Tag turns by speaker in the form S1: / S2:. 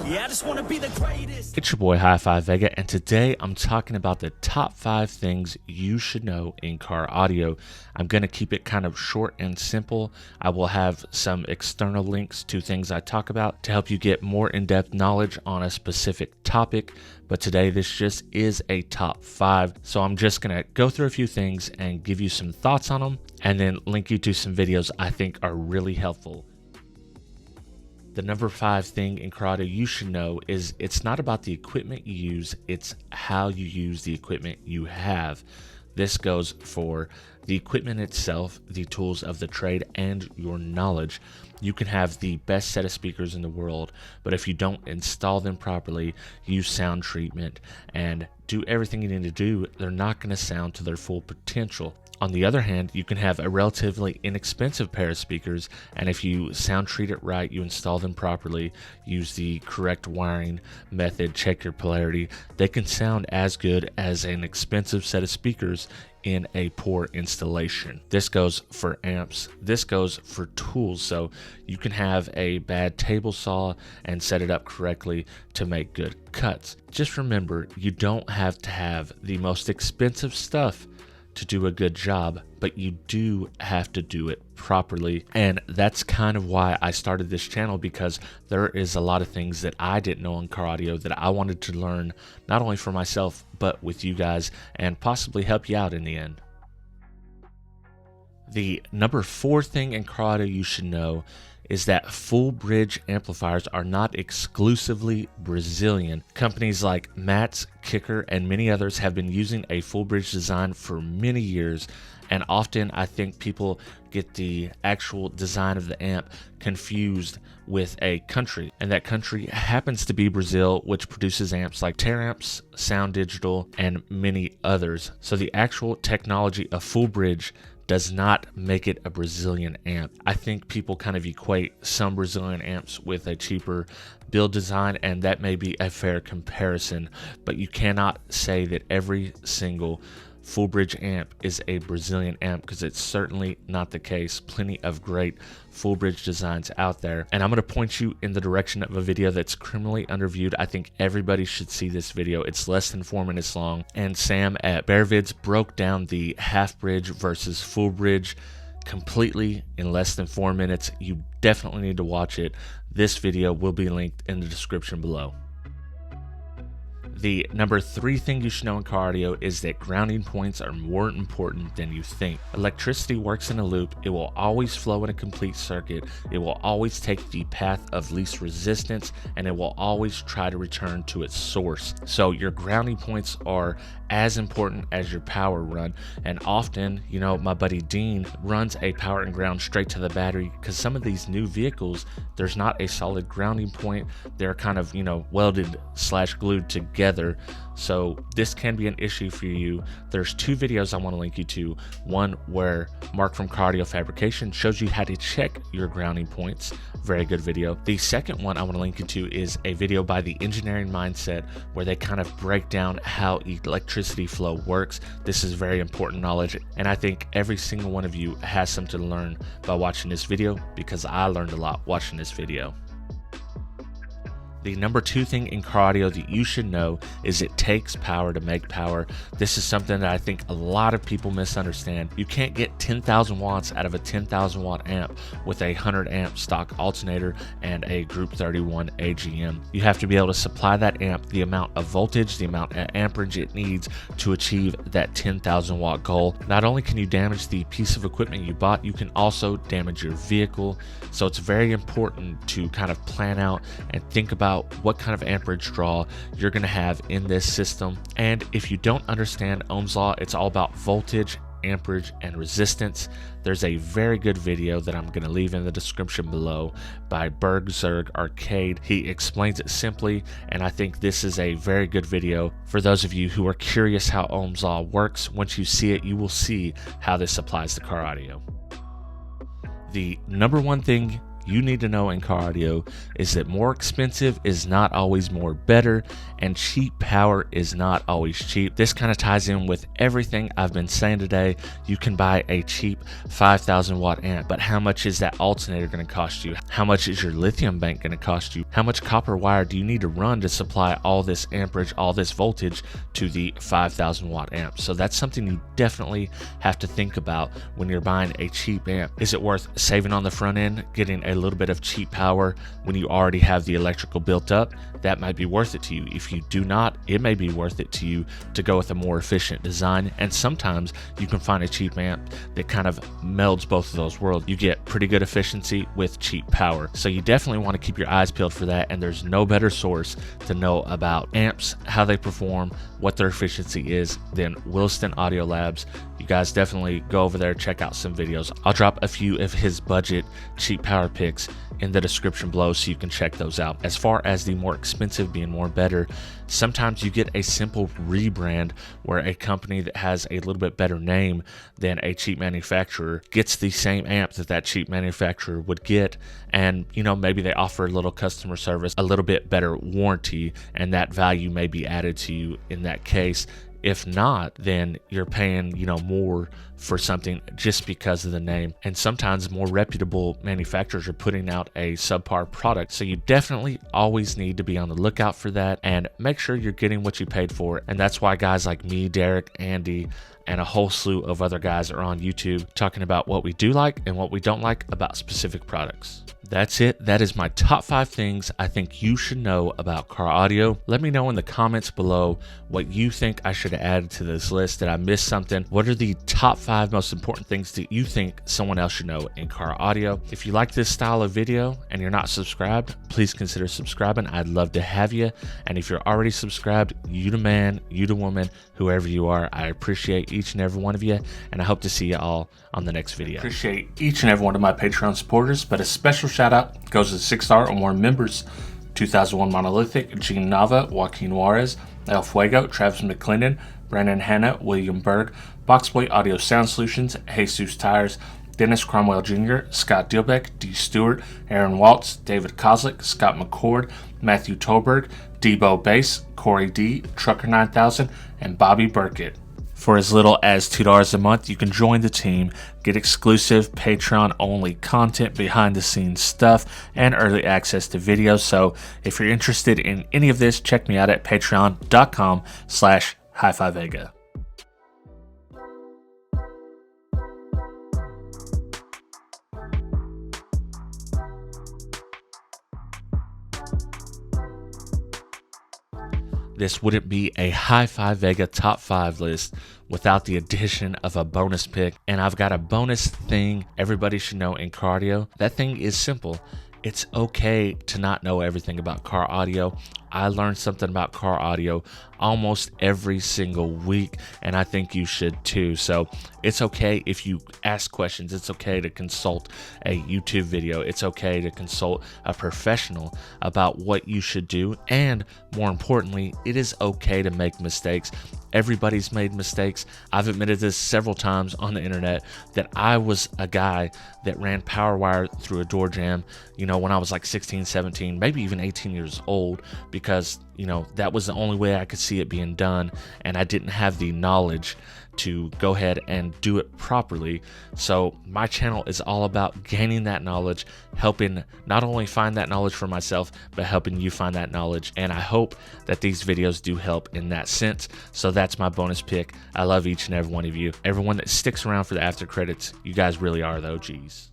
S1: Yeah, I just want to be the greatest.
S2: It's your boy HifiVega, and today I'm talking about the top 5 things you should know in car audio. I'm going to keep it kind of short and simple. I will have some external links to things I talk about to help you get more in-depth knowledge on a specific topic, but today this just is a top 5. So I'm just going to go through a few things and give you some thoughts on them, and then link you to some videos I think are really helpful. The number 5 thing in car audio you should know is it's not about the equipment you use, it's how you use the equipment you have. This goes for the equipment itself, the tools of the trade, and your knowledge. You can have the best set of speakers in the world, but if you don't install them properly, use sound treatment, and do everything you need to do, they're not going to sound to their full potential. On the other hand, you can have a relatively inexpensive pair of speakers, and if you sound treat it right, you install them properly, use the correct wiring method, check your polarity, they can sound as good as an expensive set of speakers in a poor installation. This goes for amps, this goes for tools, so you can have a bad table saw and set it up correctly to make good cuts. Just remember, you don't have to have the most expensive stuff to do a good job, but you do have to do it properly. And that's kind of why I started this channel, because there is a lot of things that I didn't know in car audio that I wanted to learn, not only for myself, but with you guys, and possibly help you out in the end. The number 4 thing in car audio you should know is that full bridge amplifiers are not exclusively Brazilian. Companies like Mats, Kicker, and many others have been using a full bridge design for many years, and often I think people get the actual design of the amp confused with a country, and that country happens to be Brazil, which produces amps like Teramps, Sound Digital, and many others. So the actual technology of full bridge does not make it a Brazilian amp. I think people kind of equate some Brazilian amps with a cheaper build design, and that may be a fair comparison, but you cannot say that every single full bridge amp is a Brazilian amp, because it's certainly not the case. Plenty of great full bridge designs out there, and I'm going to point you in the direction of a video that's criminally underviewed. I think everybody should see this video. It's less than 4 minutes long, and Sam at BearVids broke down the half bridge versus full bridge completely in less than 4 minutes. You definitely need to watch it. This video will be linked in the description below. The number 3 thing you should know in car audio is that grounding points are more important than you think. Electricity works in a loop. It will always flow in a complete circuit. It will always take the path of least resistance, and it will always try to return to its source. So your grounding points are as important as your power run, and often, you know, my buddy Dean runs a power and ground straight to the battery, because some of these new vehicles, there's not a solid grounding point. They're kind of, you know, welded / glued together. So this can be an issue for you. There's 2 videos I want to link you to. One where Mark from Car Audio Fabrication shows you how to check your grounding points. Very good video. The second one I want to link you to is a video by The Engineering Mindset, where they kind of break down how electricity flow works. This is very important knowledge, and I think every single one of you has something to learn by watching this video, because I learned a lot watching this video. The number 2 thing in car audio that you should know is it takes power to make power. This is something that I think a lot of people misunderstand. You can't get 10,000 watts out of a 10,000 watt amp with a 100 amp stock alternator and a Group 31 AGM. You have to be able to supply that amp the amount of voltage, the amount of amperage it needs to achieve that 10,000 watt goal. Not only can you damage the piece of equipment you bought, you can also damage your vehicle. So it's very important to kind of plan out and think about what kind of amperage draw you're going to have in this system. And if you don't understand Ohm's law, it's all about voltage, amperage, and resistance. There's a very good video that I'm going to leave in the description below by Bergzerg Arcade. He explains it simply, and I think this is a very good video for those of you who are curious how Ohm's law works. Once you see it, you will see how this applies to car audio. The number 1 thing you need to know in car audio is that more expensive is not always more better, and cheap power is not always cheap. This kind of ties in with everything I've been saying today. You can buy a cheap 5,000 watt amp, but how much is that alternator going to cost you? How much is your lithium bank going to cost you? How much copper wire do you need to run to supply all this amperage, all this voltage to the 5,000 watt amp? So that's something you definitely have to think about when you're buying a cheap amp. Is it worth saving on the front end, getting a little bit of cheap power when you already have the electrical built up? That might be worth it to you. If you do not, it may be worth it to you to go with a more efficient design. And sometimes you can find a cheap amp that kind of melds both of those worlds. You get pretty good efficiency with cheap power. So you definitely want to keep your eyes peeled for that. And there's no better source to know about amps, how they perform, what their efficiency is than Williston Audio Labs. You guys definitely go over there, check out some videos. I'll drop a few of his budget cheap power picks in the description below so you can check those out. As far as the more expensive being more better, sometimes you get a simple rebrand where a company that has a little bit better name than a cheap manufacturer gets the same amp that cheap manufacturer would get, and maybe they offer a little customer service, a little bit better warranty, and that value may be added to you in that case. If not, then you're paying, more for something just because of the name. And sometimes more reputable manufacturers are putting out a subpar product. So you definitely always need to be on the lookout for that and make sure you're getting what you paid for. And that's why guys like me, Derek, Andy, and a whole slew of other guys are on YouTube talking about what we do like and what we don't like about specific products. That's it. That is my top 5 things I think you should know about car audio. Let me know in the comments below what you think I should add to this list. Did I miss something? What are the top 5 most important things that you think someone else should know in car audio? If you like this style of video and you're not subscribed, please consider subscribing. I'd love to have you. And if you're already subscribed, you the man, you the woman, whoever you are, I appreciate each and every one of you, and I hope to see you all on the next video. Appreciate each and every one of my Patreon supporters, but a special shout out goes to 6-star or more members: 2001 Monolithic, Gene Nava, Joaquin Juarez, El Fuego, Travis McClendon, Brandon Hanna, William Berg, Boxboy Audio Sound Solutions, Jesus Tires, Dennis Cromwell Jr., Scott Dilbeck, D. Stewart, Aaron Waltz, David Kozlik, Scott McCord, Matthew Toberg, Debo Bass, Corey D., Trucker 9000, and Bobby Burkett. For as little as $2 a month, you can join the team, get exclusive Patreon-only content, behind-the-scenes stuff, and early access to videos. So if you're interested in any of this, check me out at patreon.com/HifiVega. This wouldn't be a HifiVega top 5 list without the addition of a bonus pick. And I've got a bonus thing everybody should know in car audio. That thing is simple. It's okay to not know everything about car audio. I learned something about car audio almost every single week, and I think you should too. So it's okay if you ask questions. It's okay to consult a YouTube video. It's okay to consult a professional about what you should do. And more importantly, it is okay to make mistakes. Everybody's made mistakes. I've admitted this several times on the internet that I was a guy that ran power wire through a door jamb, when I was like 16, 17, maybe even 18 years old, because that was the only way I could see it being done, and I didn't have the knowledge to go ahead and do it properly. So my channel is all about gaining that knowledge, helping not only find that knowledge for myself, but helping you find that knowledge. And I hope that these videos do help in that sense. So that's my bonus pick. I love each and every one of you. Everyone that sticks around for the after credits, you guys really are the OGs.